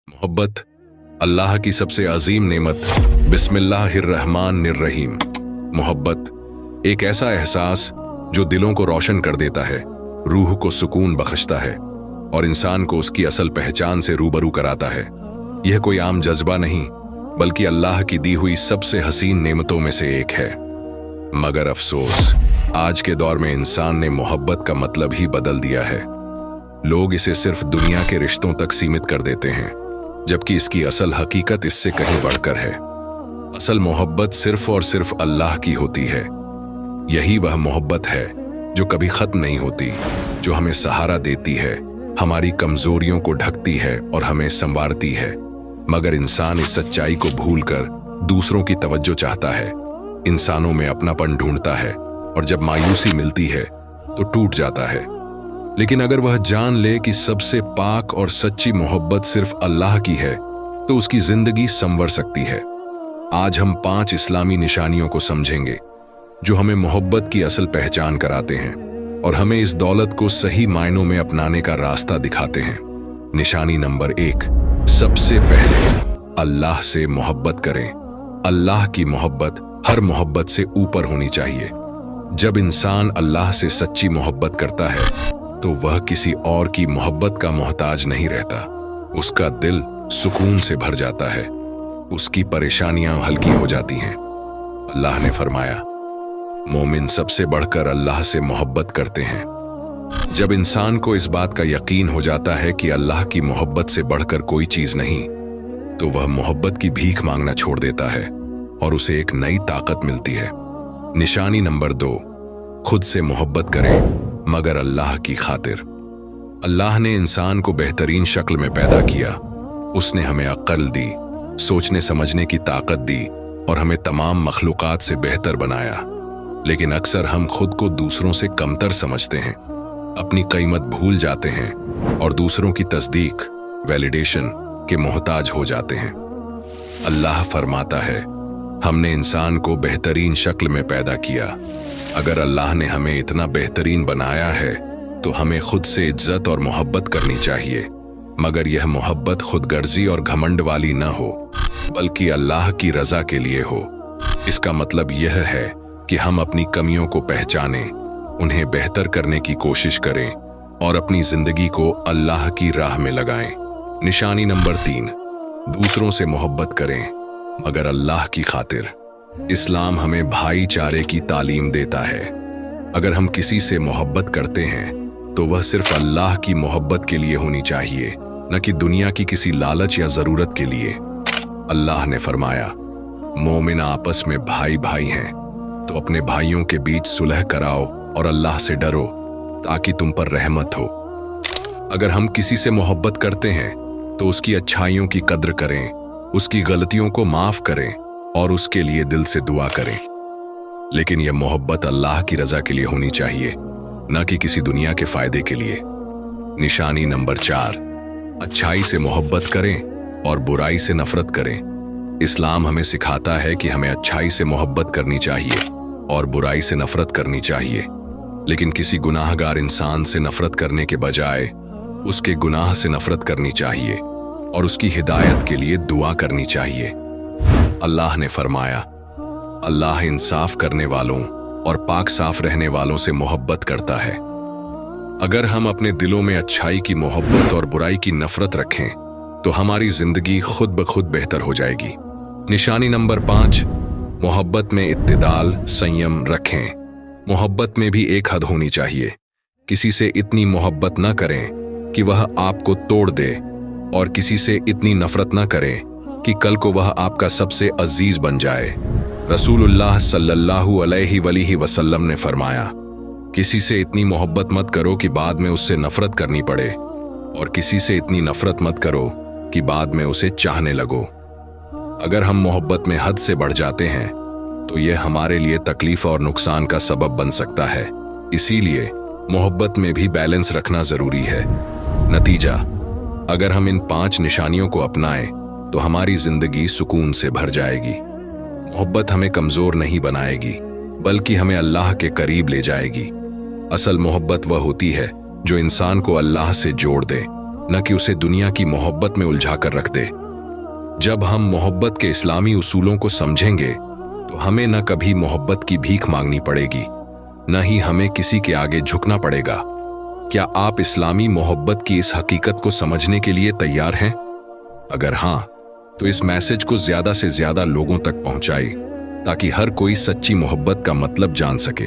मोहब्बत अल्लाह की सबसे अजीम नेमत बिस्मिल्लाहिर्रहमानिर्रहीम। मोहब्बत एक ऐसा एहसास जो दिलों को रोशन कर देता है, रूह को सुकून बख्शता है और इंसान को उसकी असल पहचान से रूबरू कराता है। यह कोई आम जज्बा नहीं बल्कि अल्लाह की दी हुई सबसे हसीन नेमतों में से एक है। मगर अफसोस, आज के दौर में इंसान ने मोहब्बत का मतलब ही बदल दिया है। लोग इसे सिर्फ दुनिया के रिश्तों तक सीमित कर देते हैं, जबकि इसकी असल हकीकत इससे कहीं बढ़कर है। असल मोहब्बत सिर्फ और सिर्फ अल्लाह की होती है। यही वह मोहब्बत है जो कभी खत्म नहीं होती, जो हमें सहारा देती है, हमारी कमजोरियों को ढकती है और हमें संवारती है। मगर इंसान इस सच्चाई को भूलकर दूसरों की तवज्जो चाहता है, इंसानों में अपनापन ढूंढता है और जब मायूसी मिलती है तो टूट जाता है। लेकिन अगर वह जान ले कि सबसे पाक और सच्ची मोहब्बत सिर्फ अल्लाह की है, तो उसकी जिंदगी संवर सकती है। आज हम 5 इस्लामी निशानियों को समझेंगे जो हमें मोहब्बत की असल पहचान कराते हैं और हमें इस दौलत को सही मायनों में अपनाने का रास्ता दिखाते हैं। निशानी नंबर 1, सबसे पहले अल्लाह से मोहब्बत करें। अल्लाह की मोहब्बत हर मोहब्बत से ऊपर होनी चाहिए। जब इंसान अल्लाह से सच्ची मोहब्बत करता है तो वह किसी और की मोहब्बत का मोहताज नहीं रहता। उसका दिल सुकून से भर जाता है, उसकी परेशानियां हल्की हो जाती हैं। अल्लाह ने फरमाया, मोमिन सबसे बढ़कर अल्लाह से मोहब्बत करते हैं। जब इंसान को इस बात का यकीन हो जाता है कि अल्लाह की मोहब्बत से बढ़कर कोई चीज नहीं, तो वह मोहब्बत की भीख मांगना छोड़ देता है और उसे एक नई ताकत मिलती है। निशानी नंबर 2, खुद से मोहब्बत करें मगर अल्लाह की खातिर। अल्लाह ने इंसान को बेहतरीन शक्ल में पैदा किया। उसने हमें अक्ल दी, सोचने समझने की ताकत दी और हमें तमाम मखलूकात से बेहतर बनाया। लेकिन अक्सर हम खुद को दूसरों से कमतर समझते हैं, अपनी कीमत भूल जाते हैं और दूसरों की तस्दीक, वैलिडेशन के मोहताज हो जाते हैं। अल्लाह फरमाता है, हमने इंसान को बेहतरीन शक्ल में पैदा किया। अगर अल्लाह ने हमें इतना बेहतरीन बनाया है तो हमें खुद से इज्जत और मोहब्बत करनी चाहिए, मगर यह मोहब्बत खुदगर्जी और घमंड वाली न हो, बल्कि अल्लाह की रजा के लिए हो। इसका मतलब यह है कि हम अपनी कमियों को पहचानें, उन्हें बेहतर करने की कोशिश करें और अपनी जिंदगी को अल्लाह की राह में लगाएं। निशानी नंबर 3, दूसरों से मोहब्बत करें मगर अल्लाह की खातिर। इस्लाम हमें भाईचारे की तालीम देता है। अगर हम किसी से मोहब्बत करते हैं तो वह सिर्फ अल्लाह की मोहब्बत के लिए होनी चाहिए, न कि दुनिया की किसी लालच या जरूरत के लिए। अल्लाह ने फरमाया, मोमिन आपस में भाई भाई हैं, तो अपने भाइयों के बीच सुलह कराओ और अल्लाह से डरो ताकि तुम पर रहमत हो। अगर हम किसी से मोहब्बत करते हैं तो उसकी अच्छाइयों की कद्र करें, उसकी गलतियों को माफ करें और उसके लिए दिल से दुआ करें। लेकिन यह मोहब्बत अल्लाह की रजा के लिए होनी चाहिए, न कि किसी दुनिया के फायदे के लिए। निशानी नंबर 4, अच्छाई से मोहब्बत करें और बुराई से नफरत करें। इस्लाम हमें सिखाता है कि हमें अच्छाई से मोहब्बत करनी चाहिए और बुराई से नफरत करनी चाहिए। लेकिन किसी गुनाहगार इंसान से नफरत करने के बजाय उसके गुनाह से नफरत करनी चाहिए और उसकी हिदायत के लिए दुआ करनी चाहिए। अल्लाह ने फरमाया, अल्लाह इंसाफ करने वालों और पाक साफ रहने वालों से मोहब्बत करता है। अगर हम अपने दिलों में अच्छाई की मोहब्बत और बुराई की नफरत रखें तो हमारी जिंदगी खुद ब खुद बेहतर हो जाएगी। निशानी नंबर 5, मोहब्बत में इत्तेदाल, संयम रखें। मोहब्बत में भी एक हद होनी चाहिए। किसी से इतनी मोहब्बत न करें कि वह आपको तोड़ दे और किसी से इतनी नफरत न करें कि कल को वह आपका सबसे अजीज बन जाए। रसूलुल्लाह सल्लल्लाहु अलैहि वसल्लम ने फरमाया, किसी से इतनी मोहब्बत मत करो कि बाद में उससे नफरत करनी पड़े और किसी से इतनी नफरत मत करो कि बाद में उसे चाहने लगो। अगर हम मोहब्बत में हद से बढ़ जाते हैं तो यह हमारे लिए तकलीफ और नुकसान का सबब बन सकता है। इसीलिए मोहब्बत में भी बैलेंस रखना जरूरी है। नतीजा, अगर हम इन 5 निशानियों को अपनाएं तो हमारी जिंदगी सुकून से भर जाएगी। मोहब्बत हमें कमजोर नहीं बनाएगी बल्कि हमें अल्लाह के करीब ले जाएगी। असल मोहब्बत वह होती है जो इंसान को अल्लाह से जोड़ दे न कि उसे दुनिया की मोहब्बत में उलझा कर रख दे। जब हम मोहब्बत के इस्लामी उसूलों को समझेंगे तो हमें न कभी मोहब्बत की भीख मांगनी पड़ेगी, न ही हमें किसी के आगे झुकना पड़ेगा। क्या आप इस्लामी मोहब्बत की इस हकीकत को समझने के लिए तैयार हैं? अगर हां, तो इस मैसेज को ज्यादा से ज्यादा लोगों तक पहुंचाएं ताकि हर कोई सच्ची मोहब्बत का मतलब जान सके।